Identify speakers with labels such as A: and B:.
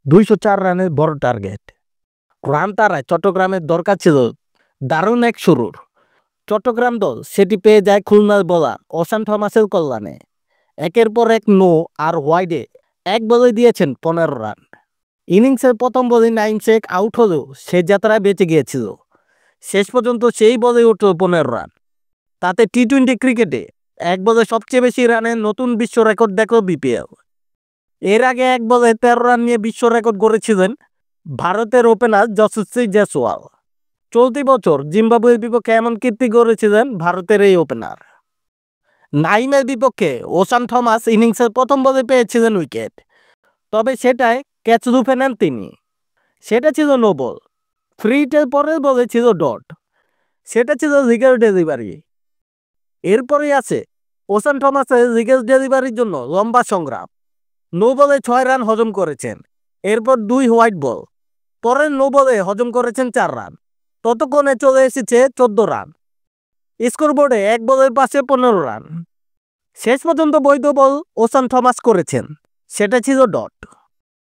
A: 204 রানের বড় target. Run তাড়ায় চট্টগ্রামের দরকার ছিল দারুণ এক শুরুর। চট্টগ্রাম দল সেটি পেয়ে যায় খুলনার বোলার ওশান থমাসের কল্যাণে। একের পর এক নো আর ওয়াইডে এক বলে দিয়েছেন 15 রান। ইনিংসের প্রথম বলে নাইম শেখ আউট হলেও সে যাত্রায় বেঁচে গিয়েছিল। শেষ পর্যন্ত সেই বলে উঠল 15 রান। তাতে টি-20 ক্রিকেটে এক বলে সবচেয়ে বেশি রানের নতুন বিশ্ব রেকর্ড দেখল বিপিএল। এর আগে এক বলে 13 রান নিয়ে বিশ্ব রেকর্ড গড়েছিলেন ভারতের ওপেনার যশস্বী জয়সওয়াল। চলতি বছর জিম্বাবুয়ের বিপক্ষে এমন কীর্তি গড়েছিলেন ভারতের এই ওপেনার। নাইমের বিপক্ষে ওশান থমাস ইনিংসের প্রথম বলে পেয়েছিলেন উইকেট, তবে সেটায় ক্যাচ রুফে নেন তিনি। সেটা ছিল নো বল। ফ্রি হিটের পরের বলে ছিল ডট, সেটা ছিল রিগেল ডেলিভারি। এরপরেই আছে ওশান থমাসের রিগেল ডেলিভারির জন্য লম্বা সংগ্রাম। নো বলে 6 রান হজম করেছেন, এরপর 2 হোয়াইট বল, পরের নো বলে হজম করেছেন 4 রান। ততক্ষণে চলে এসেছে 14 রান। স্কোরবোর্ডে এক বলের পাশে 15 রান। শেষ পর্যন্ত বৈধ বল ওশান থমাস করেছেন, সেটা ছিল ডট।